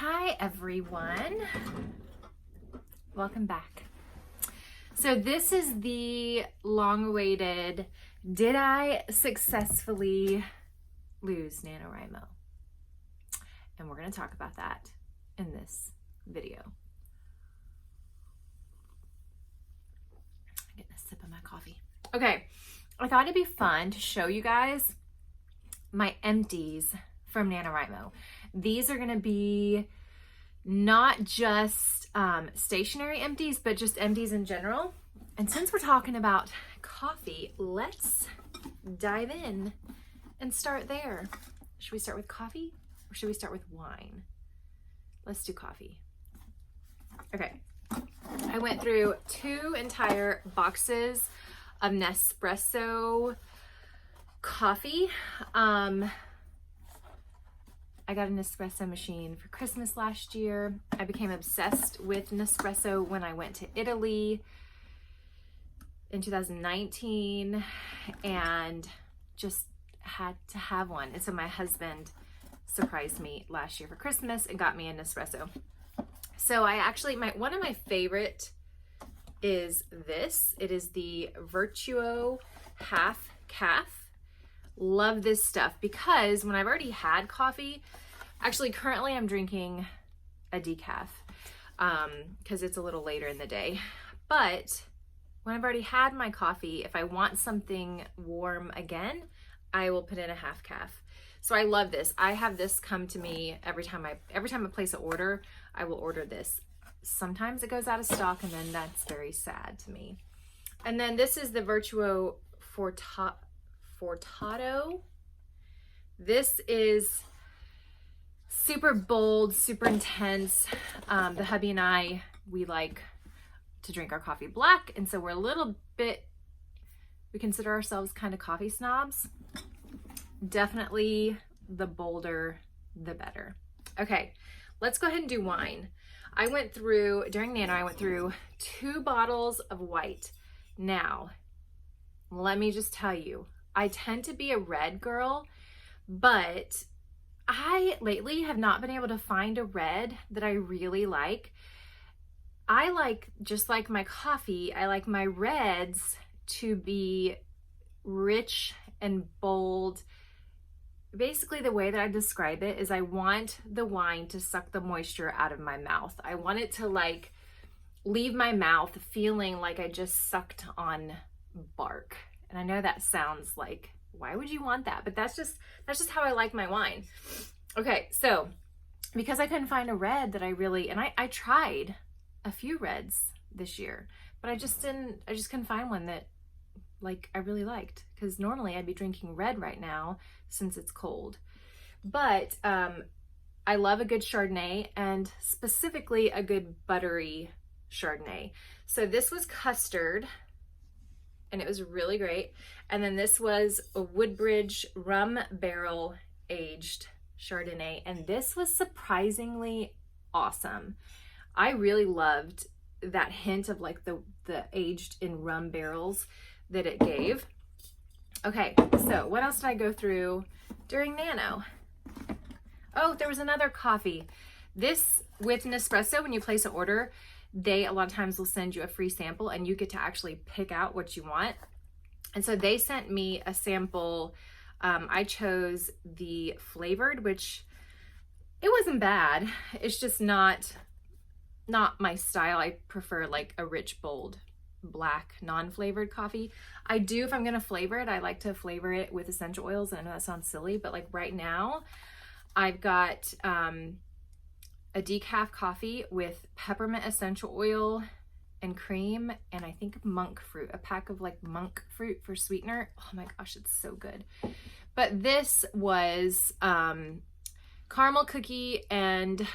Hi everyone, welcome back. So this is the long-awaited, did I successfully lose NaNoWriMo? And we're going to talk about that in this video. I'm getting a sip of my coffee. Okay, I thought it'd be fun to show you guys my empties from NaNoWriMo. These are going to be not just stationary empties, but just empties in general. And since we're talking about coffee, let's dive in and start there. Should we start with coffee or should we start with wine? Let's do coffee. Okay, I went through 2 entire boxes of Nespresso coffee. I got an espresso machine for Christmas last year. I became obsessed with Nespresso when I went to Italy in 2019 and just had to have one. And so my husband surprised me last year for Christmas and got me an Nespresso. So I actually, one of my favorite is this. It is the Vertuo Half Calf. Love this stuff because when I've already had coffee, actually currently I'm drinking a decaf because it's a little later in the day. But when I've already had my coffee, if I want something warm again, I will put in a half calf. So I love this. I have this come to me every time I place an order, I will order this. Sometimes it goes out of stock and then that's very sad to me. And then this is the Vertuo Fortato. This is super bold, super intense. The hubby and I, we like to drink our coffee black, and so we're a little bit, we consider ourselves kind of coffee snobs. Definitely the bolder, the better. Okay, let's go ahead and do wine. I went through, during Nano, I went through 2 bottles of white. Now, let me just tell you, I tend to be a red girl, but I lately have not been able to find a red that I really like. I like, just like my coffee, I like my reds to be rich and bold. Basically, the way that I describe it is I want the wine to suck the moisture out of my mouth. I want it to like leave my mouth feeling like I just sucked on bark. And I know that sounds like, why would you want that? But that's just how I like my wine. Okay, so because I couldn't find a red that I really, and I tried a few reds this year, but I just couldn't find one that like I really liked, because normally I'd be drinking red right now since it's cold. But I love a good Chardonnay, and specifically a good buttery Chardonnay. So this was custard, and it was really great. And then this was a Woodbridge rum barrel aged Chardonnay, and this was surprisingly awesome. I really loved that hint of like the aged in rum barrels that it gave. Okay, so what else did I go through during Nano? Oh, there was another coffee. This, with Nespresso, when you place an order, they a lot of times will send you a free sample and you get to actually pick out what you want. And so they sent me a sample. I chose the flavored, which it wasn't bad. It's just not my style. I prefer like a rich, bold, black, non-flavored coffee. I do, if I'm gonna flavor it, I like to flavor it with essential oils. And I know that sounds silly, but like right now, I've got a decaf coffee with peppermint essential oil and cream, and I think monk fruit, a pack of like monk fruit for sweetener. Oh my gosh, it's so good. But this was caramel cookie and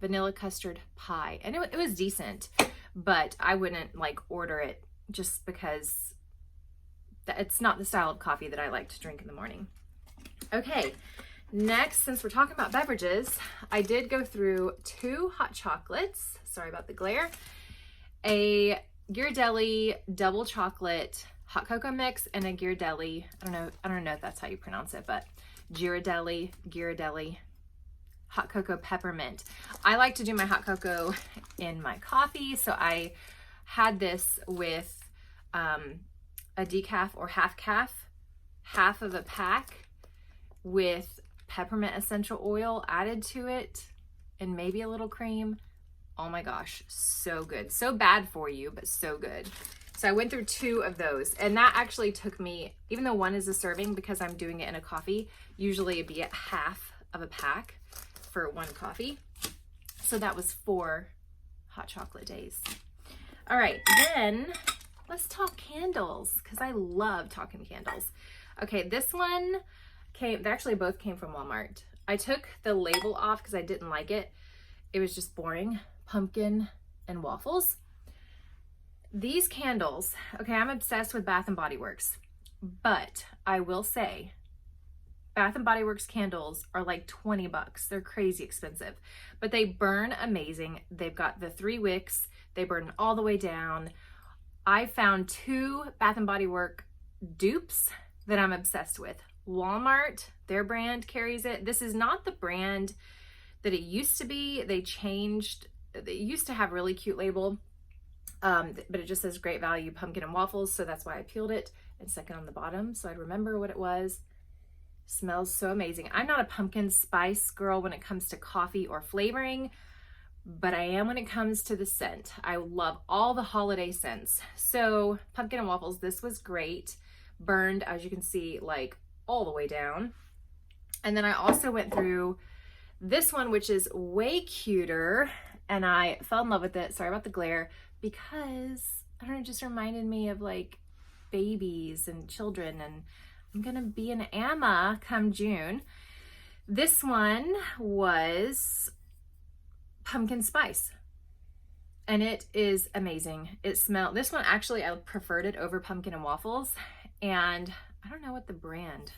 vanilla custard pie, and it was decent, but I wouldn't like order it just because it's not the style of coffee that I like to drink in the morning. Okay. Next, since we're talking about beverages, I did go through 2 hot chocolates. Sorry about the glare. A Ghirardelli double chocolate hot cocoa mix and a Ghirardelli, I don't know if that's how you pronounce it, but Ghirardelli hot cocoa peppermint. I like to do my hot cocoa in my coffee, so I had this with a decaf or half calf, half of a pack with peppermint essential oil added to it and maybe a little cream. Oh my gosh, so good. So bad for you, but so good. So I went through 2 of those, and that actually took me, even though 1 is a serving, because I'm doing it in a coffee, usually it'd be at half of a pack for 1 coffee. So that was 4 hot chocolate days. All right, then let's talk candles, because I love talking candles. Okay, this one they actually both came from Walmart. I took the label off because I didn't like it. It was just boring. Pumpkin and waffles. These candles, okay, I'm obsessed with Bath & Body Works, but I will say Bath & Body Works candles are like 20 bucks. They're crazy expensive, but they burn amazing. They've got the 3 wicks. They burn all the way down. I found 2 Bath & Body Works dupes that I'm obsessed with. Walmart, their brand carries it. This is not the brand that it used to be. They changed. They used to have a really cute label. But it just says great value pumpkin and waffles, so that's why I peeled it and stuck it on the bottom so I'd remember what it was. Smells so amazing. I'm not a pumpkin spice girl when it comes to coffee or flavoring, but I am when it comes to the scent. I love all the holiday scents. So pumpkin and waffles, this was great. Burned, as you can see, like all the way down. And then I also went through this one, which is way cuter, and I fell in love with it. Sorry about the glare. Because, I don't know, it just reminded me of like babies and children, and I'm gonna be an AMA come June. This one was pumpkin spice, and it is amazing. This one actually, I preferred it over pumpkin and waffles, and I don't know what the brand,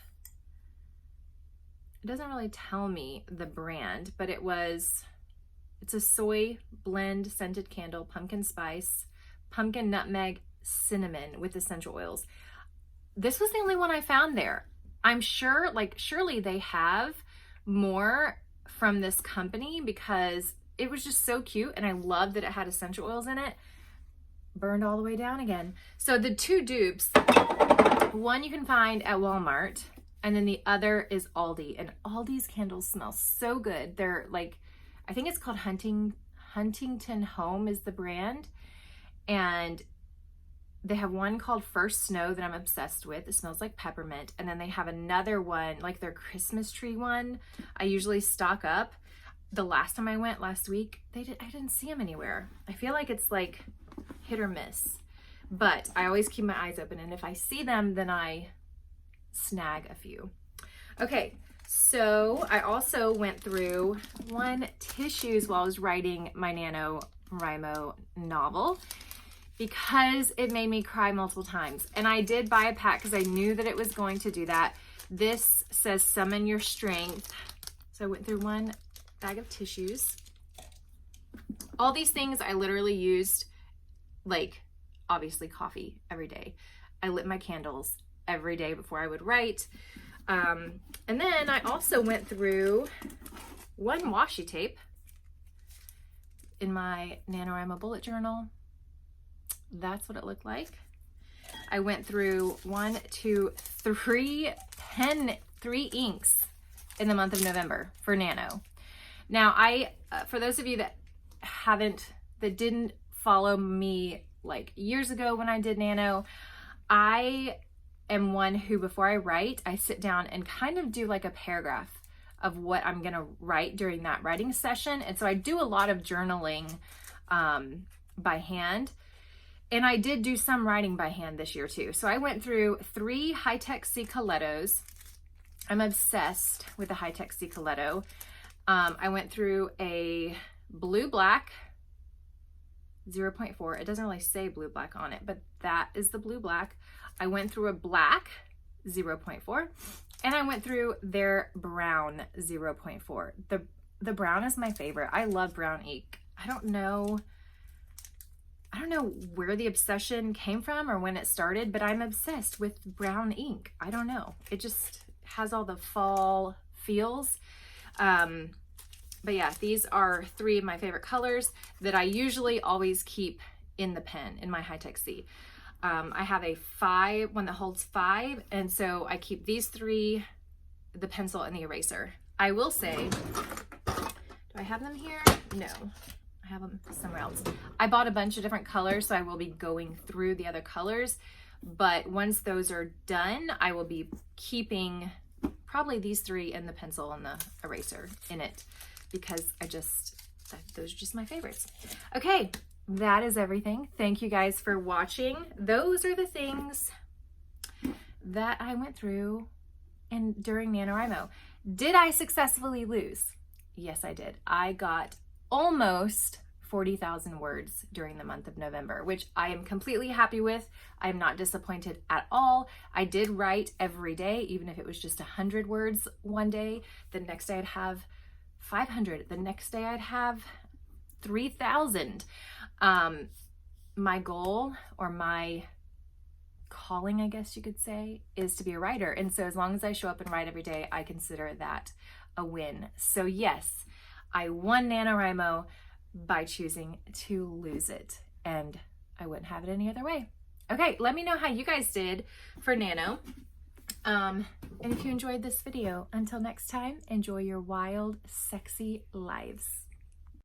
it doesn't really tell me the brand, but it's a soy blend scented candle, pumpkin spice, pumpkin, nutmeg, cinnamon with essential oils. This was the only one I found there. I'm sure, surely they have more from this company because it was just so cute, and I love that it had essential oils in it. Burned all the way down again. So the 2 dupes, one you can find at Walmart, and then the other is Aldi. And Aldi's candles smell so good. They're like, I think it's called Huntington Home is the brand. And they have one called First Snow that I'm obsessed with. It smells like peppermint. And then they have another one, like their Christmas tree one. I usually stock up. The last time I went last week, I didn't see them anywhere. I feel like it's like hit or miss. But I always keep my eyes open. And if I see them, then I snag a few. Okay. So I also went through 1 tissues while I was writing my NaNoWriMo novel because it made me cry multiple times. And I did buy a pack because I knew that it was going to do that. This says summon your strength. So I went through 1 bag of tissues. All these things I literally used, like obviously coffee every day. I lit my candles every day before I would write. And then I also went through 1 washi tape in my NaNoWriMo bullet journal. That's what it looked like. I went through 1, 2, 3 inks in the month of November for Nano. Now for those of you that didn't follow me like years ago when I did Nano, I am one who, before I write, I sit down and kind of do like a paragraph of what I'm gonna write during that writing session. And so I do a lot of journaling by hand. And I did do some writing by hand this year too. So I went through 3 high-tech Cicolettos. I'm obsessed with the high-tech Cicoletto. I went through a blue-black 0.4. It doesn't really say blue-black on it, but that is the blue-black. I went through a black 0.4, and I went through their brown 0.4. The brown is my favorite. I love brown ink. I don't know where the obsession came from or when it started, but I'm obsessed with brown ink. I don't know. It just has all the fall feels. But yeah, these are 3 of my favorite colors that I usually always keep in the pen, in my High-Tech C. I have a 5, one that holds 5, and so I keep these 3, the pencil and the eraser. I will say, do I have them here? No, I have them somewhere else. I bought a bunch of different colors, so I will be going through the other colors, but once those are done, I will be keeping probably these 3 and the pencil and the eraser in it, because those are just my favorites. Okay, that is everything. Thank you guys for watching. Those are the things that I went through during NaNoWriMo. Did I successfully lose? Yes, I did. I got almost 40,000 words during the month of November, which I am completely happy with. I am not disappointed at all. I did write every day, even if it was just 100 words one day. The next day I'd have 500. The next day I'd have 3,000. My goal, or my calling, I guess you could say, is to be a writer. And so as long as I show up and write every day, I consider that a win. So yes, I won NaNoWriMo by choosing to lose it, and I wouldn't have it any other way. Okay, let me know how you guys did for Nano. And if you enjoyed this video, until next time, enjoy your wild, sexy lives.